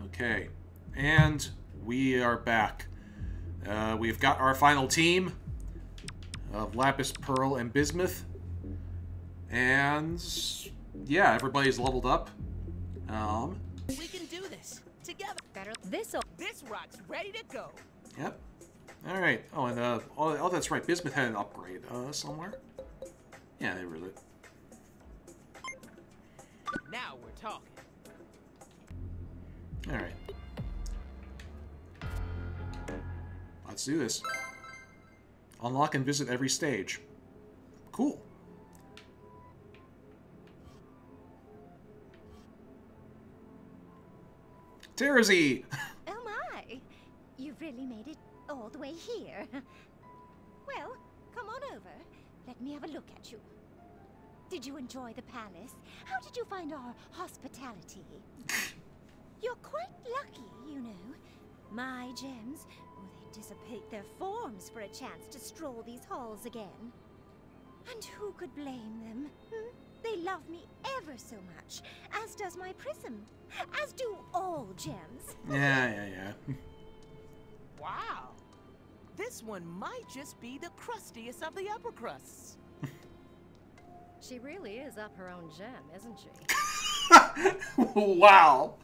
Okay. And we are back. We've got our final team of Lapis, Pearl, and Bismuth. And yeah, everybody's leveled up. We can do this together. This rock's ready to go. Yep. All right. Oh, and oh, that's right. Bismuth had an upgrade somewhere. Yeah, they really. Now we're talking. All right. Let's do this. Unlock and visit every stage. Cool. Terzy! Oh my! You've really made it all the way here. Well, come on over. Let me have a look at you. Did you enjoy the palace? How did you find our hospitality? You're quite lucky, you know. My gems, oh, they dissipate their forms for a chance to stroll these halls again. And who could blame them? Hmm? They love me ever so much, as does my prism, as do all gems. Yeah. Wow. This one might just be the crustiest of the upper crusts. She really is up her own gem, isn't she? Wow.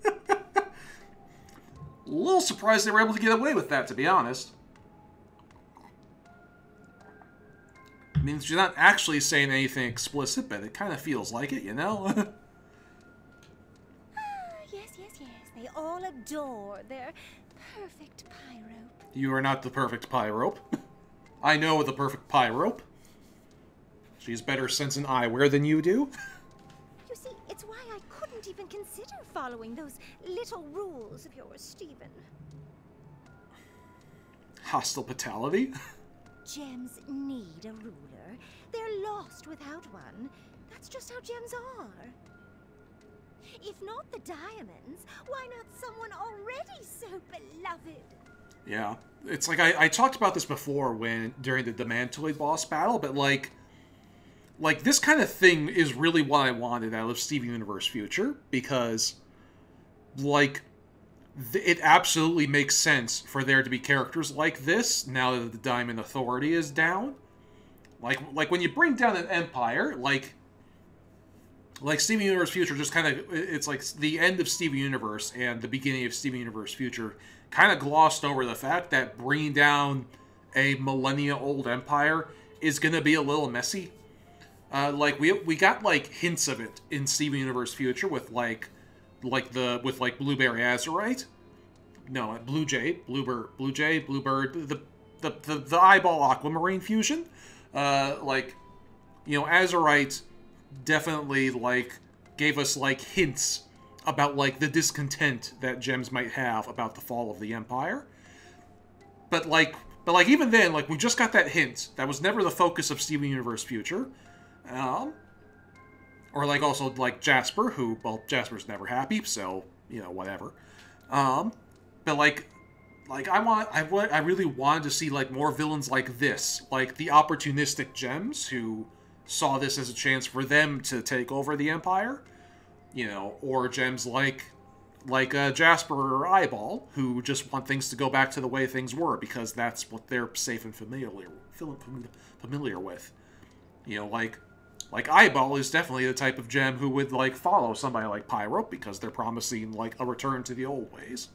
A little surprised they were able to get away with that, to be honest. I mean, she's not actually saying anything explicit, but it kind of feels like it, you know? Yes. They all adore their perfect pyrope. You are not the perfect pyrope. I know the perfect pyrope. She has better sense in eyewear than you do. You see, it's why I couldn't even consider following those little rules of yours, Stephen. Hospitality? Gems need a ruler. They're lost without one. That's just how gems are. If not the diamonds, why not someone already so beloved? Yeah. It's like, I talked about this before during the Demantoid boss battle, but like, this kind of thing is really what I wanted out of Steven Universe Future, because, like, it absolutely makes sense for there to be characters like this, now that the Diamond Authority is down. Like when you bring down an empire, like Steven Universe Future just kind of, it's like the end of Steven Universe and the beginning of Steven Universe Future kind of glossed over the fact that bringing down a millennia-old empire is going to be a little messy. Like we got like hints of it in Steven Universe Future with Blueberry Azurite. No, Blue Jade, Bluebird, the eyeball aquamarine fusion. Like, you know, Azurite definitely like gave us like hints about like the discontent that gems might have about the fall of the Empire. But even then, like, we just got that hint. That was never the focus of Steven Universe Future. Or like also like Jasper, who, well, Jasper's never happy, so, you know, whatever. But like I really wanted to see like more villains like this, like the opportunistic gems who saw this as a chance for them to take over the Empire, you know, or gems like Jasper or Eyeball, who just want things to go back to the way things were because that's what they're safe and familiar with. You know, like Eyeball is definitely the type of gem who would like follow somebody like Pyrope because they're promising like a return to the old ways.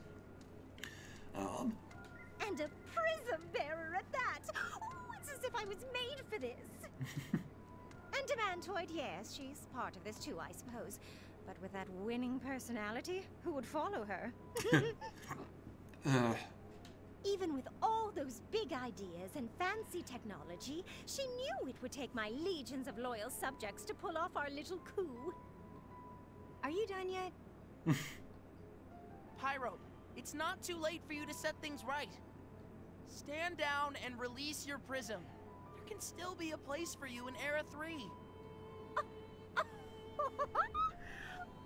And a prism bearer at that. Oh, it's as if I was made for this. And Demantoid, yes, she's part of this too, I suppose. But with that winning personality, who would follow her? Even with all those big ideas and fancy technology, she knew it would take my legions of loyal subjects to pull off our little coup. Are you done yet? Pyro, it's not too late for you to set things right. Stand down and release your prism. There can still be a place for you in Era 3.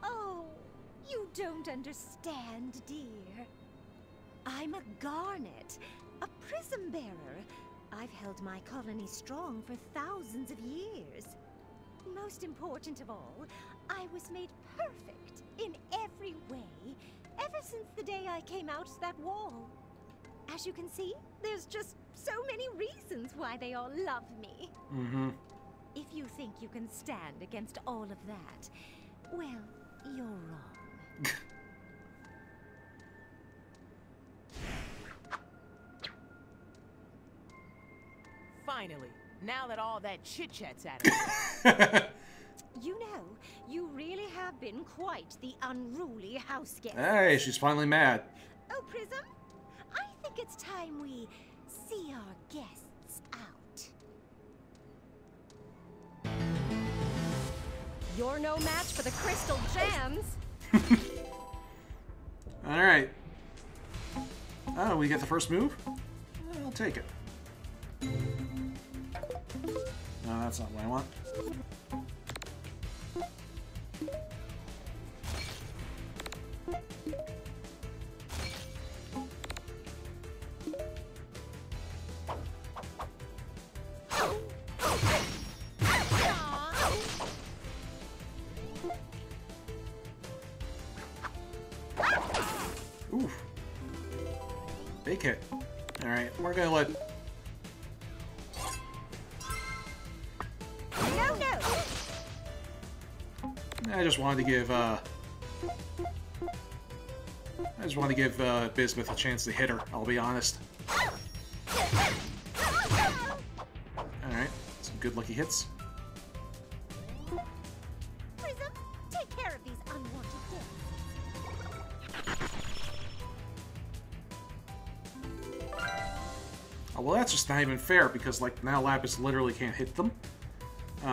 Oh, you don't understand, dear. I'm a garnet, a prism bearer. I've held my colony strong for thousands of years. Most important of all, I was made perfect in every way, ever day I came out that wall. As you can see, there's just so many reasons why they all love me. Mm-hmm. If you think you can stand against all of that, well, you're wrong. Finally, now that all that chit-chat's out of it. You know, you really have been quite the unruly house guest. Hey, she's finally mad. Oh, Prism, I think it's time we see our guests out. You're no match for the crystal gems. Alright. Oh, we get the first move? I'll take it. No, that's not what I want. Oof. Big hit. Alright, we're gonna let... No, no! I just wanted to give Bismuth a chance to hit her, I'll be honest. Alright, some good lucky hits. Prism, take care of these unwanted guests. Oh, well, that's just not even fair, because, like, now Lapis literally can't hit them. Here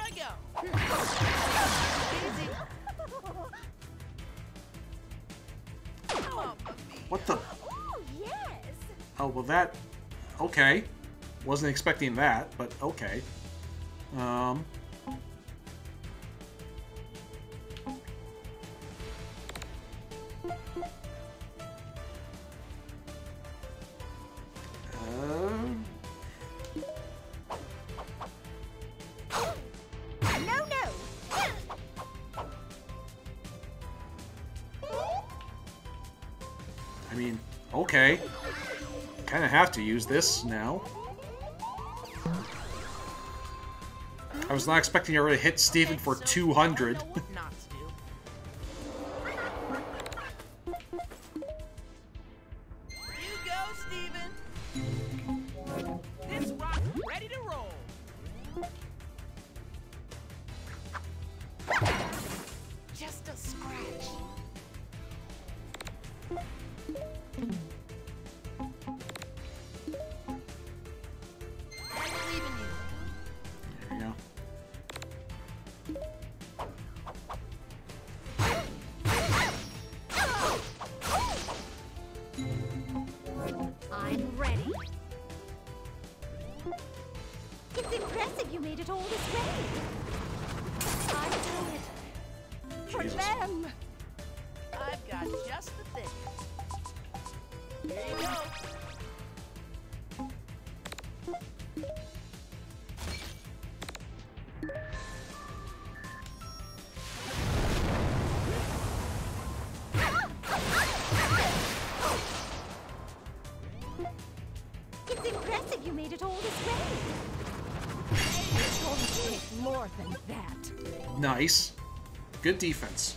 I go. Easy. Oh, What the... Oh, yes! Oh, well, that... Okay. Wasn't expecting that, but okay. No, no! I mean, okay. Kind of have to use this now. I was not expecting her to hit Steven for 200. I know what not to do. You go, Steven. This rock ready to roll. Just a scratch. I believe in you. There we go. I'm ready. It's impressive you made it all this way. I do it. For Jesus. them. I've got just the thing. Here you go. It's impressive you made it all this way. It's going to take more than that. Nice. Good defense.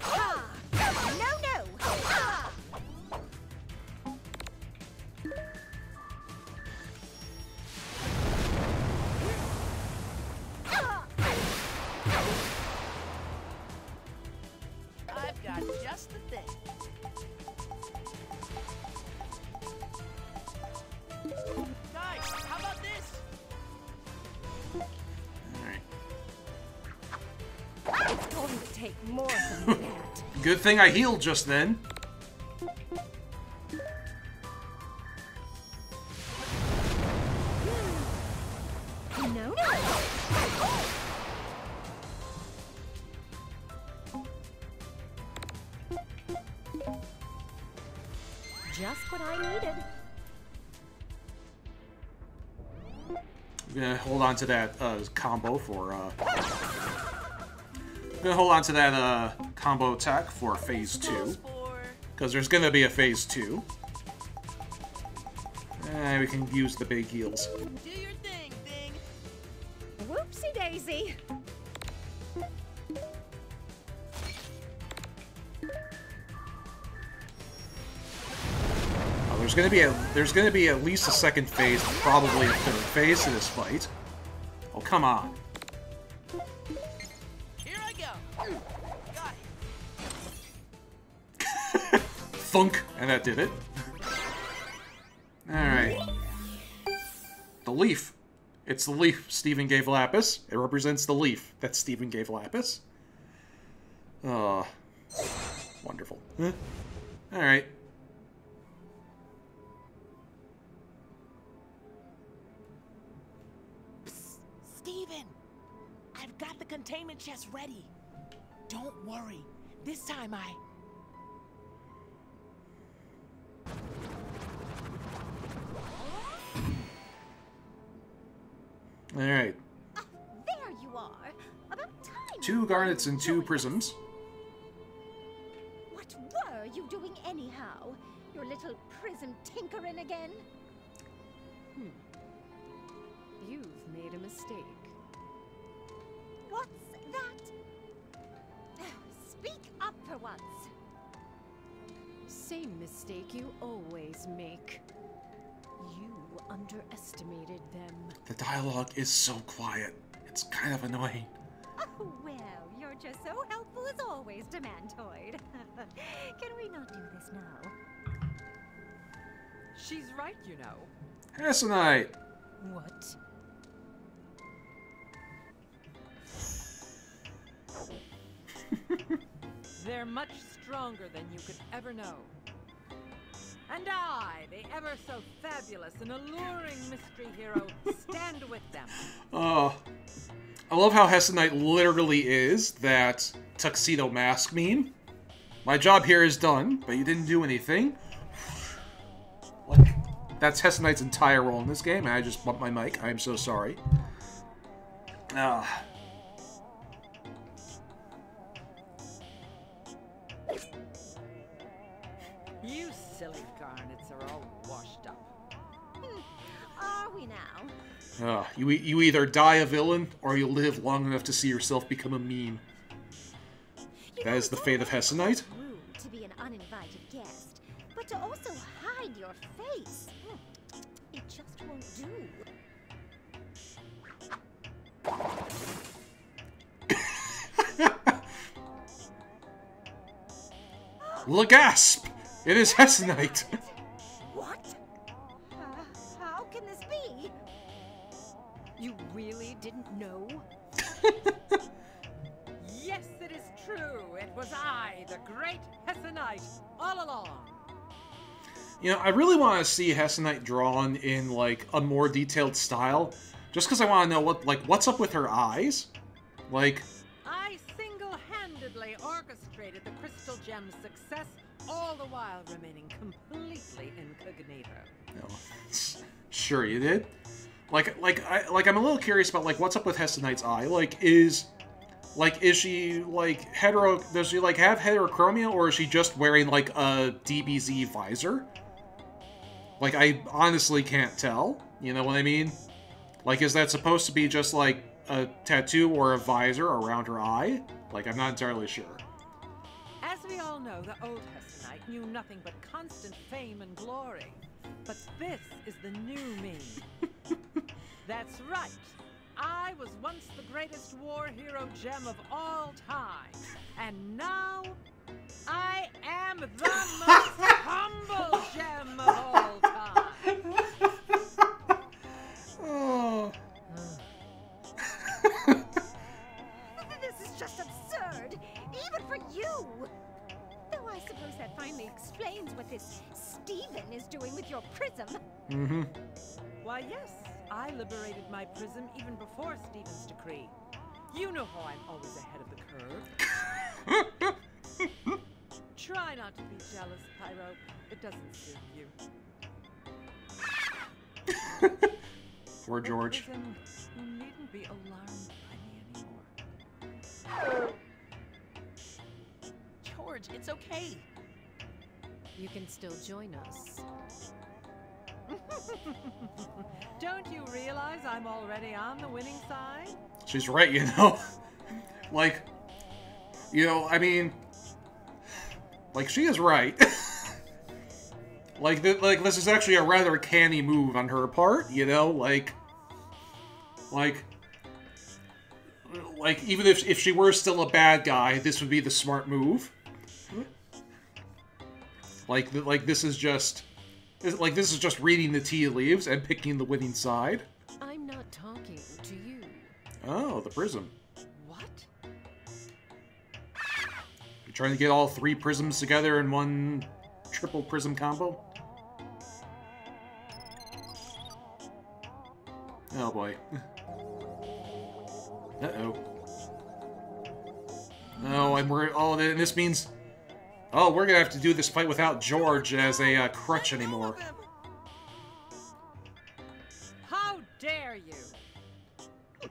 Ah! No, no! Ah! Ah! I've got just the thing. Guys, how about this? Alright. It's going to take more than that. Good thing I healed just then. No, no! Just what I needed. gonna hold on to that combo for. Gonna hold on to that combo attack for phase 2, because there's gonna be a phase 2. And we can use the big heals. Do your thing, Bing. Whoopsie daisy. Oh, there's gonna be at least a second phase, probably a third phase to this fight. Oh, come on. Here I go. Got it. Thunk, and that did it. Alright. The leaf. It's the leaf Stephen gave Lapis. It represents the leaf that Stephen gave Lapis. Oh. Wonderful. Huh? Alright. Psst, Steven! I've got the containment chest ready. Don't worry. This time Alright. There you are. About time. 2 garnets and 2 prisms. What were you doing anyhow? Your little prism tinkering again? You've made a mistake. What's that? Speak up for once. Same mistake you always make. You underestimated them. The dialogue is so quiet. It's kind of annoying. Oh, well, you're just so helpful as always, Demantoid. Can we not do this now? She's right, you know. Hessenite! What? They're much stronger than you could ever know. And I, the ever so fabulous and alluring mystery hero, stand with them. Oh. I love how Hessenite literally is that tuxedo mask meme. My job here is done, but you didn't do anything. Like, that's Hessenite's entire role in this game, and I just bumped my mic. I am so sorry. Ah. You silly garnets are all washed up. Are we now? You either die a villain, or you live long enough to see yourself become a meme. That is the fate of Hessenite. Rude to be an uninvited guest, but to also hide your face. It just won't do. Lagasp! It is Hessenite! What? How can this be? You really didn't know? Yes, it is true. It was I, the great Hessenite, all along. You know, I really want to see Hessenite drawn in, like, a more detailed style. Just because I want to know what's up with her eyes. Like... I single-handedly orchestrated the crystal gem's success, all the while remaining completely incognito. Oh, sure you did. I'm a little curious about, like, what's up with Hessenite's eye. Is she, like, does she, like, have heterochromia, or is she just wearing, like, a DBZ visor? Like, I honestly can't tell. You know what I mean? Like, is that supposed to be just, like, a tattoo or a visor around her eye? Like, I'm not entirely sure. As we all know, the old Hessenite knew nothing but constant fame and glory. But this is the new me. That's right. I was once the greatest war hero gem of all time. And now, I am the most humble gem of all time. Oh. This is just absurd, even for you. Though I suppose that finally explains what this Steven is doing with your prism. Mm-hmm. Why, yes, I liberated my prism even before Stephen's decree. You know how I'm always ahead of the curve. Try not to be jealous, Pyro. It doesn't suit you. Poor George. Prison, you needn't be alarmed by me anymore. George, it's okay. You can still join us. Don't you realize I'm already on the winning side? She's right, you know? Like, you know, I mean... Like, she is right. Like, this is actually a rather canny move on her part, you know? Like, even if she were still a bad guy, this would be the smart move. Like, this is just reading the tea leaves and picking the winning side. I'm not talking to you. Oh, the prism. What? You trying to get all 3 prisms together in one triple prism combo? Oh boy. Uh-oh. Oh, and this means... Oh, we're gonna have to do this fight without George as a crutch anymore. How dare you! All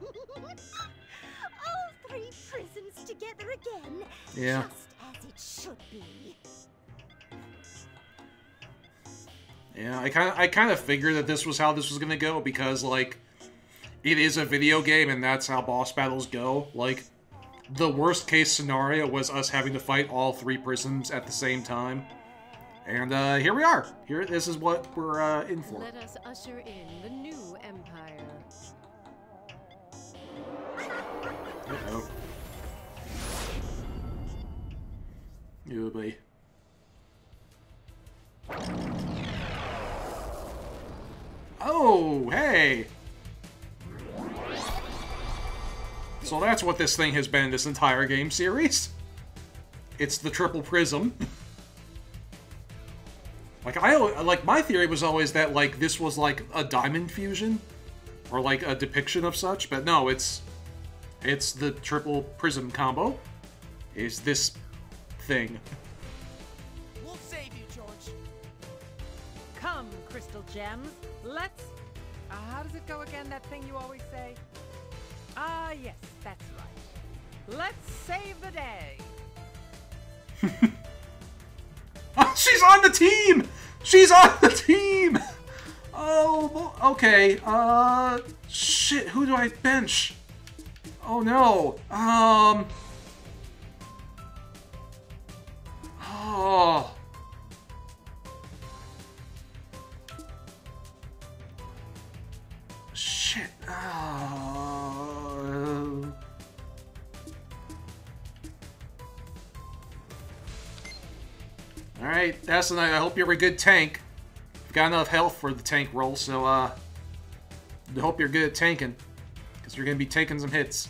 3 prisms together again. Yeah. Just as it should be. Yeah, I kind of figured that this was how this was gonna go because, like, it is a video game and that's how boss battles go. Like, the worst case scenario was us having to fight all 3 prisms at the same time. And here we are. This is what we're in for. Let us usher in the new empire. Uh-oh. Oh boy. Oh, hey! So that's what this thing has been this entire game series. It's the triple prism. Like, my theory was always that, like, this was, like, a diamond fusion. Or, like, a depiction of such. But no, it's the triple prism combo. Is this thing. We'll save you, George. Come, crystal gems, let's... how does it go again, that thing you always say? Ah, yes, that's right. Let's save the day. Oh, she's on the team! She's on the team! Oh, okay. Shit, who do I bench? Oh, no. Oh. Shit. Alright, that's the night. I hope you're a good tank. You've got enough health for the tank roll, so, I hope you're good at tanking. Because you're gonna be taking some hits.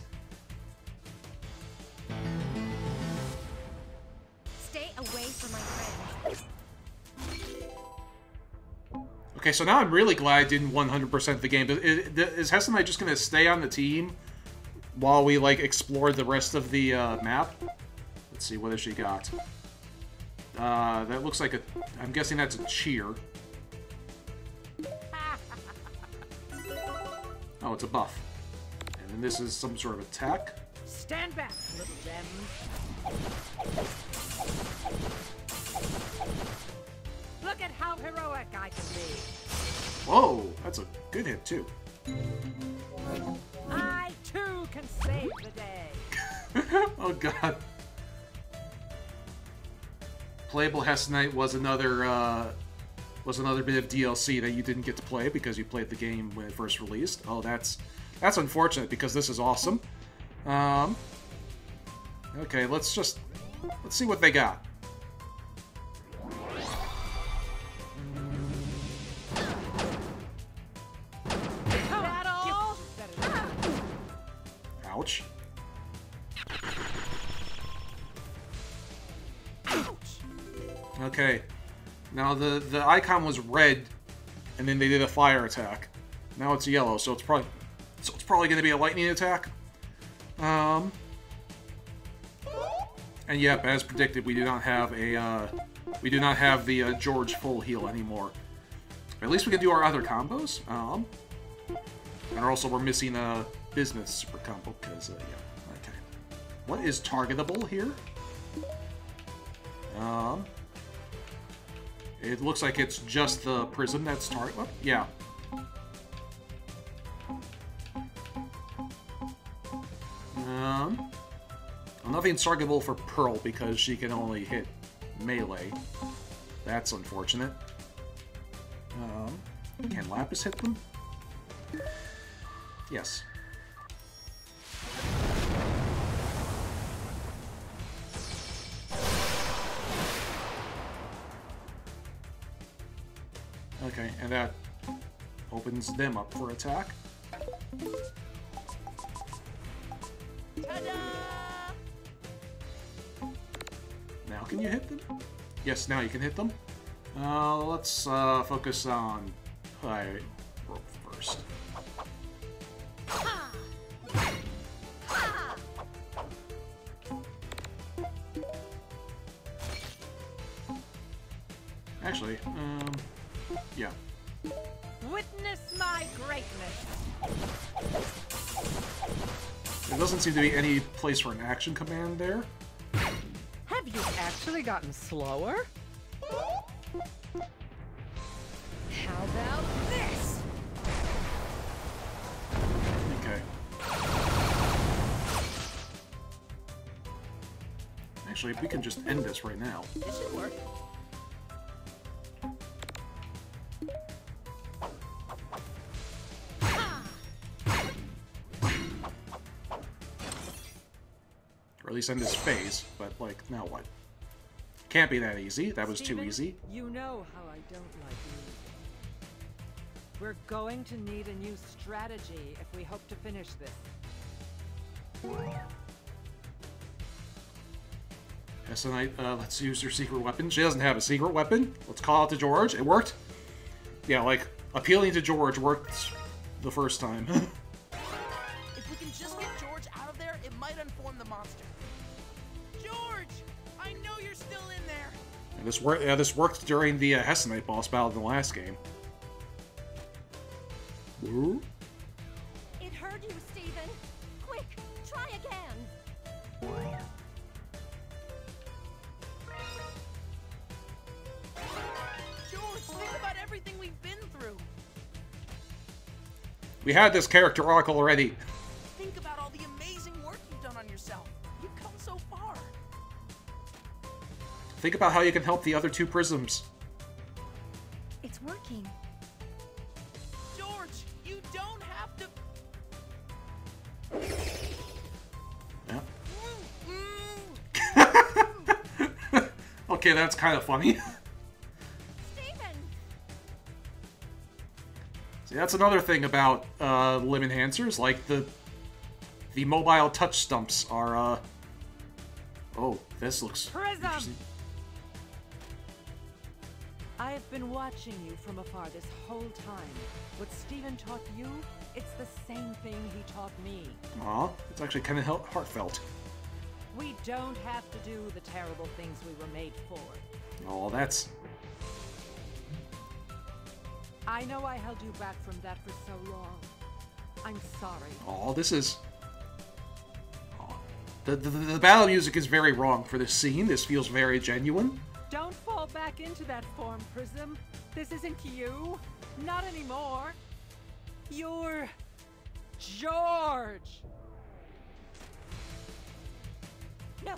Stay away from my friends. Okay, so now I'm really glad I didn't 100% the game. But is Hess and I just gonna stay on the team while we, like, explore the rest of the, map? Let's see, what has she got? That looks like a... I'm guessing that's a cheer. Oh, it's a buff. And then this is some sort of attack. Stand back, little gems. Look at how heroic I can be. Whoa, that's a good hit, too. I, too, can save the day. Oh, God. Playable Hessenite was another bit of DLC that you didn't get to play because you played the game when it first released. Oh, that's unfortunate because this is awesome. Okay, let's see what they got. Battle! Ouch. Okay. Now the icon was red, and then they did a fire attack. Now it's yellow, so it's probably going to be a lightning attack. And yep, as predicted, we do not have the George full heal anymore. At least we can do our other combos. And also we're missing a business super combo, because, yeah, okay. What is targetable here? It looks like it's just the prism that's targetable. Yeah. Nothing's targetable for Pearl because she can only hit melee. That's unfortunate. Can Lapis hit them? Yes. Okay, and that opens them up for attack. Ta-da! Now can you hit them? Yes, now you can hit them. Let's focus on high rope first. Actually, yeah. Witness my greatness. There doesn't seem to be any place for an action command there. Have you actually gotten slower? How about this? Okay. Actually, we can just end this right now. This should work. Or at least end this phase, but, like, now what? Can't be that easy. That was too Steven, easy. You know how I don't like losing. We're going to need a new strategy if we hope to finish this. Hessenite, let's use her secret weapon. She doesn't have a secret weapon. Let's call out to George. It worked. Yeah, like, appealing to George worked the first time. If we can just get George out of there, it might inform the monster. George! I know you're still in there! And this worked during the Hessenite boss battle in the last game. Ooh. It heard you, Stephen. Quick, try again. George, think about everything we've been through. We had this character arc already. Think about all the amazing work you've done on yourself. You've come so far. Think about how you can help the other two prisms. It's working. George, you don't have to... Yeah. Okay, that's kind of funny. Stephen! See, that's another thing about limb enhancers. Like, the mobile touch stumps are, Oh, this looks Prism! interesting. I have been watching you from afar this whole time. What Stephen taught you, it's the same thing he taught me. Aw, it's actually kind of heartfelt. We don't have to do the terrible things we were made for. Oh, that's... I know I held you back from that for so long. I'm sorry. Oh, this is... Aw. The battle music is very wrong for this scene. This feels very genuine. Don't fall back into that form, Prism. This isn't you. Not anymore. You're... George! No,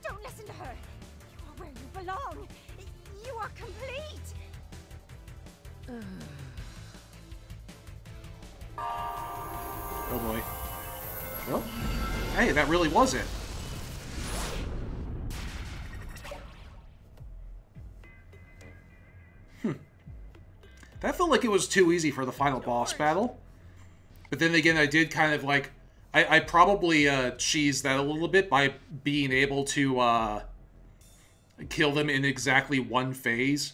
don't listen to her. You are where you belong. You are complete. Oh boy. Well, hey, that really was it. That felt like it was too easy for the final boss battle. But then again, I did kind of like... I probably cheesed that a little bit by being able to kill them in exactly one phase.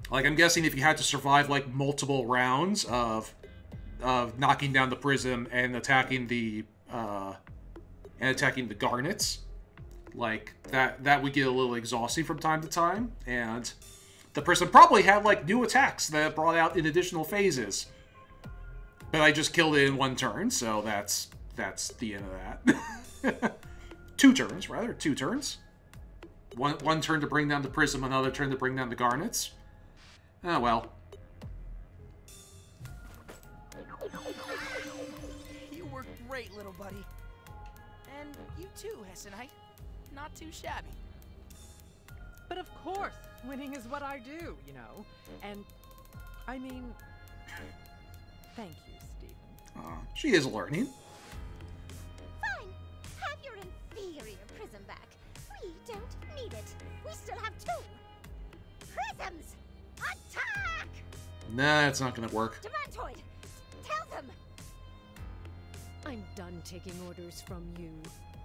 Like, I'm guessing if you had to survive, like, multiple rounds of knocking down the prism and attacking the garnets, like, that would get a little exhausting from time to time, and the prism probably had, like, new attacks that brought out in additional phases. But I just killed it in one turn, so that's the end of that. 2 turns, rather. 2 turns. One turn to bring down the prism, another turn to bring down the garnets. Oh, well. You were great, little buddy. And you too, Hessenite. Not too shabby. But of course, winning is what I do, you know. And, I mean, thank you, Stephen. She is learning. Fine. Have your inferior prism back. We don't need it. We still have 2. Prisms! Attack! Nah, it's not gonna work. Demantoid! Tell them! I'm done taking orders from you.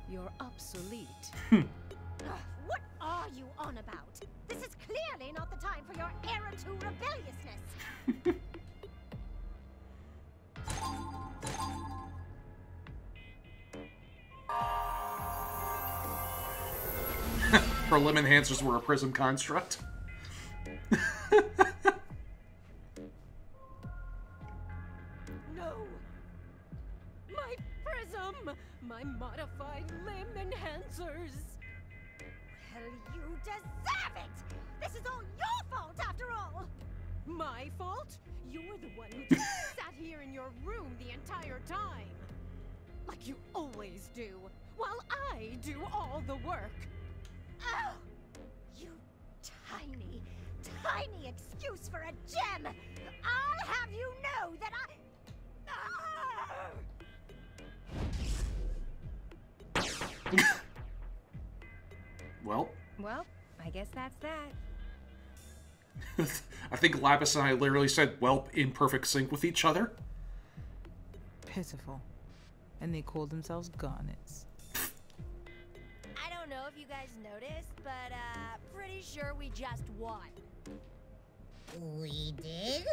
You're obsolete. What are you on about? This is clearly not the time for your error to rebelliousness. Her limb enhancers were a prism construct. No! My prism! My modified limb enhancers! Well, you deserve it! This is all your fault, after all! My fault? You're the one who just sat here in your room the entire time. Like you always do, while I do all the work. Oh! You tiny, tiny excuse for a gem! I'll have you know that Well. Well, I guess that's that. I think Lapis and I literally said, "Welp," in perfect sync with each other. Pitiful. And they call themselves garnets. I don't know if you guys noticed, but pretty sure we just won. We did?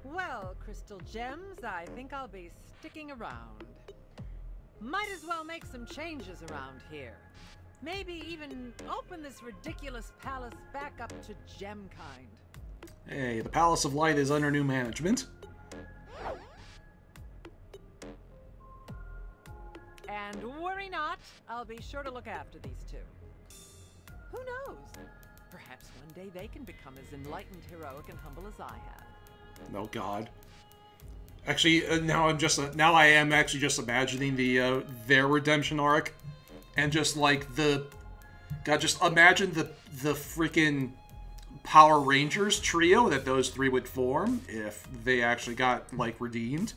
Well, Crystal Gems, I think I'll be sticking around. Might as well make some changes around here. Maybe even open this ridiculous palace back up to gem kind. Hey, the Palace of Light is under new management. And worry not, I'll be sure to look after these 2. Who knows? Perhaps one day they can become as enlightened, heroic, and humble as I have. Oh God. Actually, now I am actually just imagining their redemption arc, and just like just imagine the freaking Power Rangers trio that those 3 would form if they actually got like redeemed.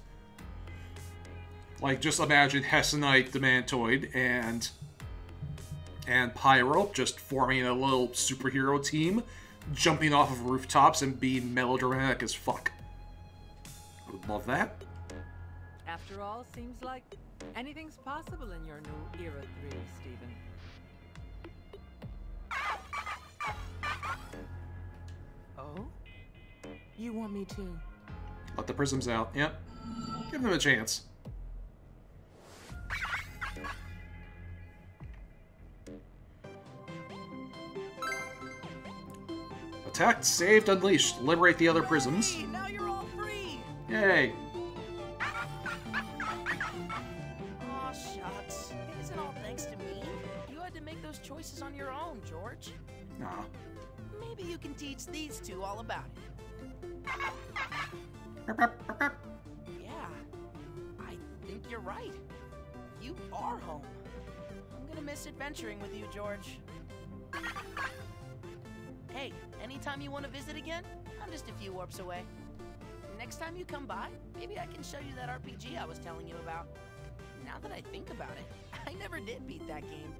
Like, just imagine Hessenite, Demantoid, and Pyro just forming a little superhero team, jumping off of rooftops and being melodramatic as fuck. I would love that. After all, seems like anything's possible in your new Era 3, Stephen. Oh? You want me to? Let the prisms out. Yep. Give them a chance. Attacked, saved, unleashed. Liberate the other prisms. Hey, now you're all free! Yay. Aw, shucks. It isn't all thanks to me. You had to make those choices on your own, George. Nah. Maybe you can teach these 2 all about it. Yeah, I think you're right. You are home. I'm gonna miss adventuring with you, George. Hey, anytime you want to visit again, I'm just a few warps away. Next time you come by, maybe I can show you that RPG I was telling you about. Now that I think about it, I never did beat that game.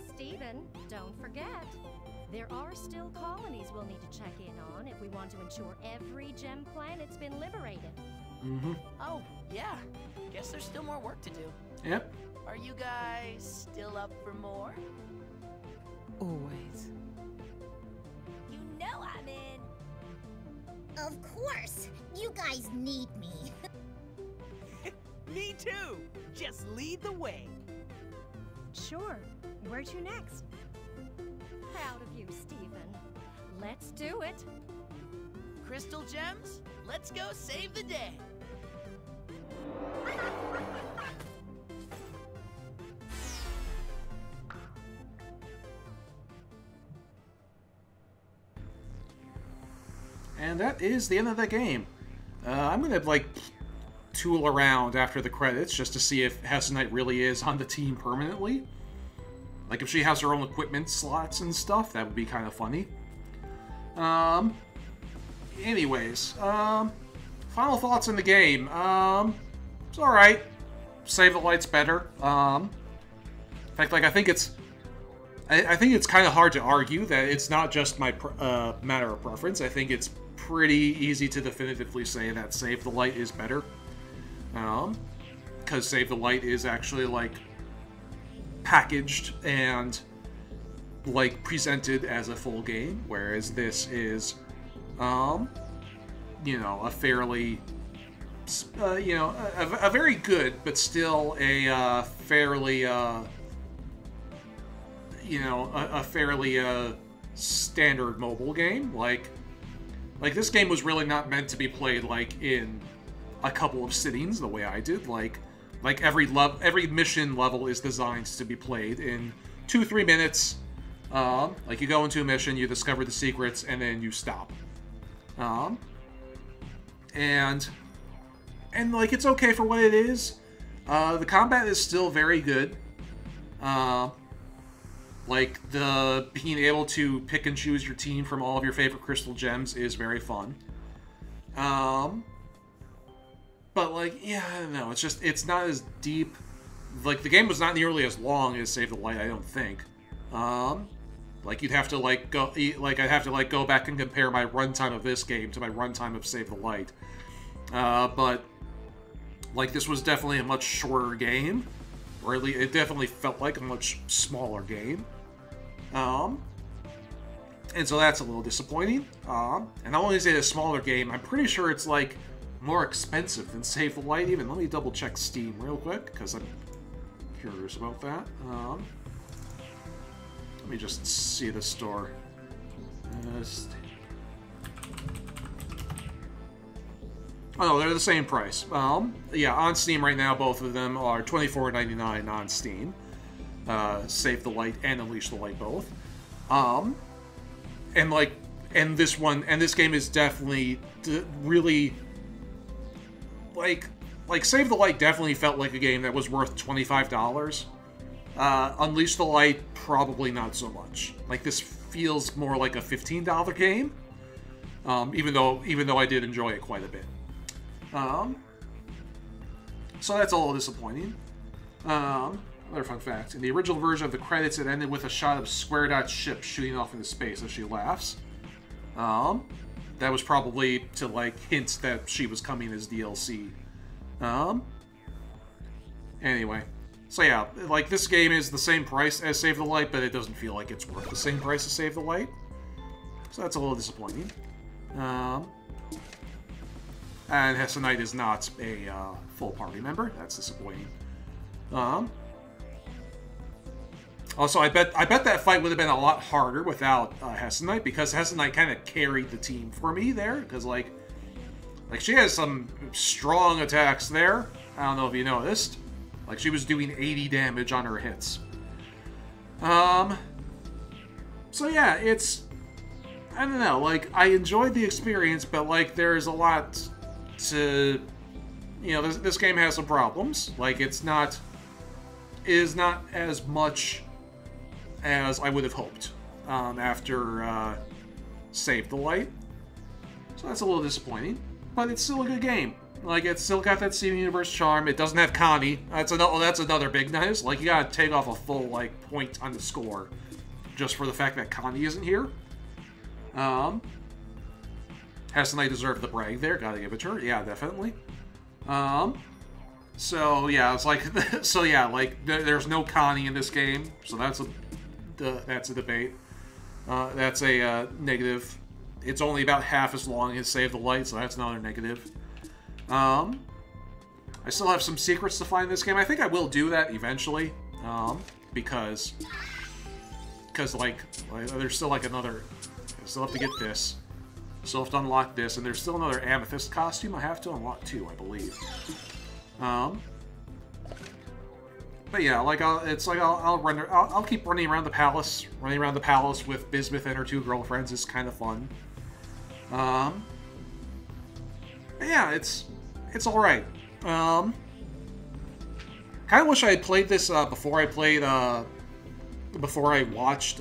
Stephen, don't forget. There are still colonies we'll need to check in on if we want to ensure every gem planet's been liberated. Mm-hmm. Oh, yeah. Guess there's still more work to do. Yep. Are you guys still up for more? Always. You know I'm in. Of course! You guys need me. Me too! Just lead the way. Sure. Where to next? Proud of you, Stephen. Let's do it. Crystal gems, let's go save the day. And that is the end of the game. I'm gonna, like, tool around after the credits just to see if Hessa Knight really is on the team permanently. Like, if she has her own equipment slots and stuff, that would be kind of funny. Anyways, final thoughts on the game. It's alright. Save the Light's better. In fact, like, I think it's kind of hard to argue that it's not just my matter of preference. I think it's pretty easy to definitively say that Save the Light is better. Because Save the Light is actually, like, packaged and, like, presented as a full game, whereas this is, you know, a fairly, you know, a very good, but still a fairly, you know, a fairly standard mobile game. Like this game was really not meant to be played, like, in a couple of sittings the way I did. Like every mission level is designed to be played in 2-3 minutes. Like, you go into a mission, you discover the secrets, and then you stop. And like, it's okay for what it is. The combat is still very good. Like, the being able to pick and choose your team from all of your favorite crystal gems is very fun. But, like, yeah, I don't know. It's just, it's not as deep. Like, the game was not nearly as long as Save the Light, I don't think. Like, you'd have to, like, go, like, I'd have to, like, go back and compare my runtime of this game to my runtime of Save the Light. But, like, this was definitely a much shorter game. Or at least, it definitely felt like a much smaller game. And so that's a little disappointing. And not only is it a smaller game, I'm pretty sure it's, like, more expensive than Save the Light even. Let me double check Steam real quick, because I'm curious about that. Let me just see the store. Oh no, they're the same price. Yeah, on Steam right now, both of them are $24.99 on Steam. Save the Light and Unleash the Light both. And this game is definitely really, like Save the Light definitely felt like a game that was worth $25. Unleash the Light, probably not so much. Like, this feels more like a $15 game. Even though I did enjoy it quite a bit. So that's a little disappointing. Another fun fact. In the original version of the credits, it ended with a shot of Square Dot's ship shooting off into space as she laughs. That was probably to, like, hint that she was coming as DLC. Anyway. So yeah, like, this game is the same price as Save the Light, but it doesn't feel like it's worth the same price as Save the Light. So that's a little disappointing. And Hessa Knight is not a full party member. That's disappointing. Also, I bet that fight would have been a lot harder without Hessa Knight, because Hessa Knight kind of carried the team for me there, because like she has some strong attacks there. I don't know if you noticed. Like, she was doing 80 damage on her hits. So yeah, it's, I don't know, like, I enjoyed the experience, but like, there's a lot to, you know, this game has some problems. Like, it is not as much as I would have hoped after Save the Light. So that's a little disappointing, but it's still a good game. Like, it's still got that Steven Universe charm. It doesn't have Connie. That's another big news. Like, you gotta take off a full, like, point on the score just for the fact that Connie isn't here. Hessa Knight deserved the brag there. Gotta give it to her. Yeah, definitely. So yeah, it's like, so yeah, like, there's no Connie in this game, so that's a debate. That's a negative. It's only about half as long as Save the Light, so that's another negative. I still have some secrets to find in this game. I think I will do that eventually, because like there's still like another. I still have to get this. Still have to unlock this, and there's still another amethyst costume I have to unlock too, I believe. But yeah, like I'll keep running around the palace. Running around the palace with Bismuth and her 2 girlfriends is kind of fun. But yeah, it's all right. Kind of wish I had played this before I watched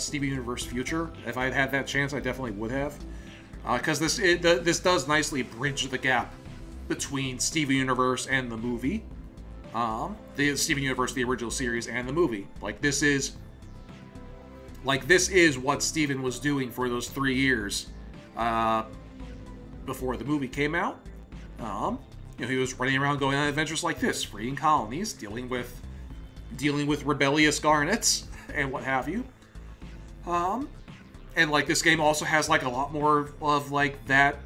Steven Universe Future. If I had had that chance, I definitely would have. Because this does nicely bridge the gap between Steven Universe and the movie. The Steven Universe, the original series, and the movie. This is what Steven was doing for those 3 years before the movie came out. He was running around going on adventures like this, freeing colonies, dealing with rebellious Garnets and what have you. And this game also has a lot more of that,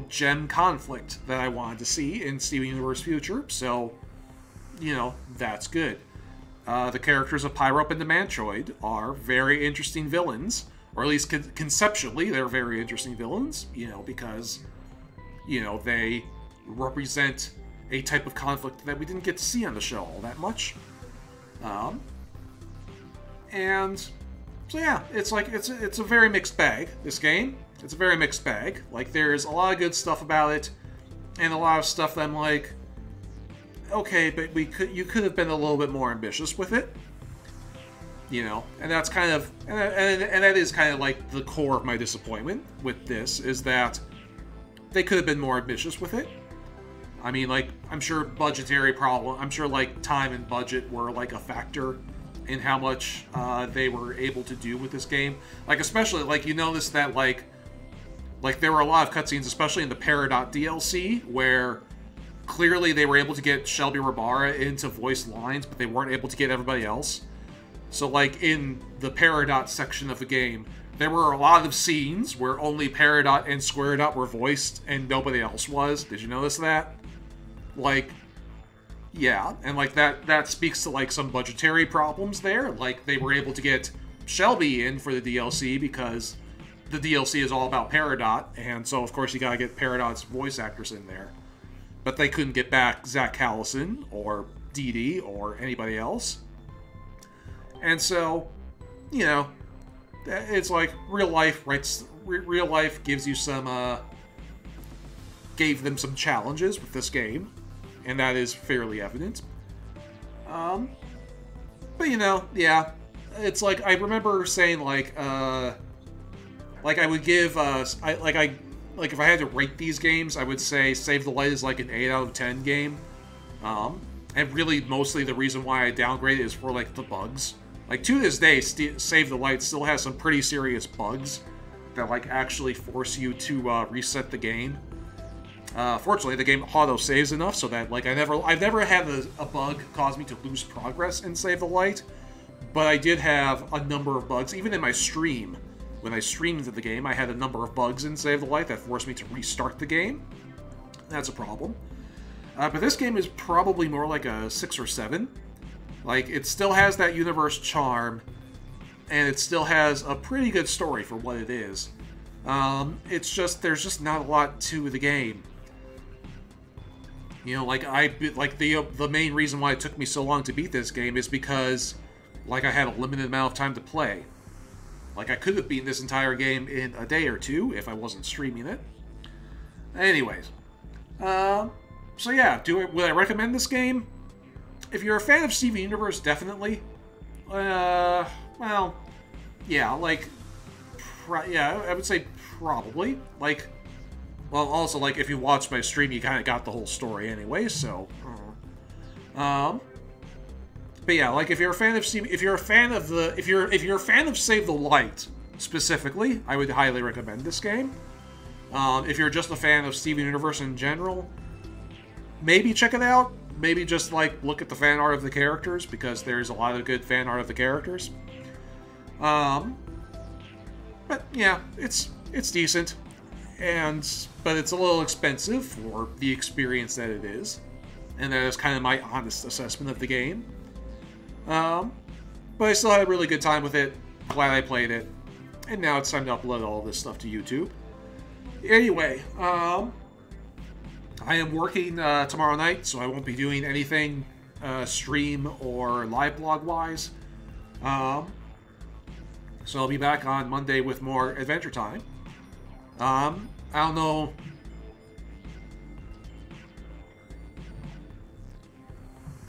gem conflict that I wanted to see in Steven Universe Future. So, that's good. The characters of Pyrope and Demantroid are very interesting villains, or at least conceptually they're very interesting villains. Because they represent a type of conflict that we didn't get to see on the show all that much. And so yeah, it's a very mixed bag, this game. It's a very mixed bag. There's a lot of good stuff about it, and a lot of stuff that I'm like, okay, but you could have been a little bit more ambitious with it. And that's kind of, and that is kind of the core of my disappointment with this, is that they could have been more ambitious with it. I mean, I'm sure budgetary problem, I'm sure, time and budget were, a factor in how much they were able to do with this game. Especially, you notice that, there were a lot of cutscenes, especially in the Peridot DLC, where clearly they were able to get Shelby Rabara into voiced lines, but they weren't able to get everybody else. So, in the Peridot section of the game, there were a lot of scenes where only Peridot and Squaredot were voiced, and nobody else was. Did you notice that? Yeah, and that speaks to some budgetary problems there. They were able to get Shelby in for the DLC because the DLC is all about Peridot, and so of course you gotta get Peridot's voice actress in there. But they couldn't get back Zach Callison or Dee Dee or anybody else. And so, it's real life, right? Real life gives you some, gave them some challenges with this game, and that is fairly evident. But yeah, it's I remember saying I would give if I had to rate these games, I would say Save the Light is an 8 out of 10 game. And really mostly the reason why I downgraded is for the bugs. To this day, Save the Light still has some pretty serious bugs that actually force you to reset the game. Fortunately, the game auto-saves enough so that, I've never had a bug cause me to lose progress in Save the Light, but I did have a number of bugs, even in my stream. When I streamed the game, I had a number of bugs in Save the Light that forced me to restart the game. That's a problem. But this game is probably more like a 6 or 7. It still has that universe charm, and it still has a pretty good story for what it is. It's just, there's just not a lot to the game. The main reason why it took me so long to beat this game is because, I had a limited amount of time to play. I could have beaten this entire game in a day or two if I wasn't streaming it. Anyways. So yeah, would I recommend this game? If you're a fan of Steven Universe, definitely. Well, yeah, yeah, I would say probably. Well, also, if you watched my stream, you kind of got the whole story anyway, so... But yeah, if you're a fan of if you're a fan of Save the Light specifically, I would highly recommend this game. If you're just a fan of Steven Universe in general, maybe check it out. Maybe just look at the fan art of the characters, because there's a lot of good fan art of the characters. But yeah, it's decent, but it's a little expensive for the experience that it is, and that is kind of my honest assessment of the game. But I still had a really good time with it. Glad I played it, and now it's time to upload all this stuff to YouTube. Anyway, I am working tomorrow night, so I won't be doing anything stream or live blog wise. So I'll be back on Monday with more Adventure Time. I don't know.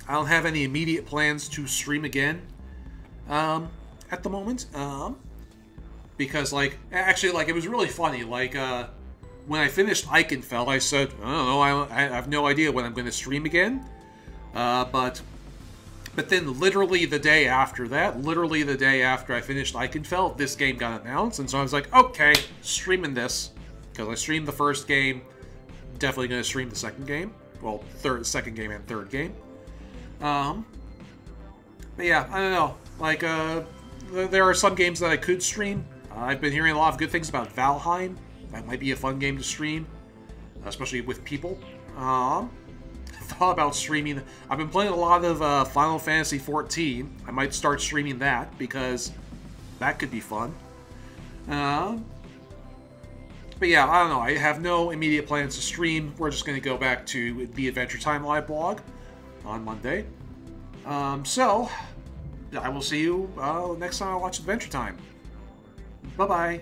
I don't have any immediate plans to stream again at the moment. Because, like, actually, like, it was really funny. Like, when I finished Eichenfeld, I said, I don't know, I have no idea when I'm going to stream again. But then literally the day after that, literally the day after I finished Eichenfeld, this game got announced. And so I was like, okay, streaming this. Because I streamed the first game, definitely going to stream the second game. Well, second game and third game. But yeah, I don't know. Like, there are some games that I could stream. I've been hearing a lot of good things about Valheim. That might be a fun game to stream, especially with people. Thought about streaming. I've been playing a lot of Final Fantasy XIV. I might start streaming that because that could be fun. But yeah, I don't know. I have no immediate plans to stream. We're just going to go back to the Adventure Time live blog on Monday. So I will see you next time I watch Adventure Time. Bye-bye.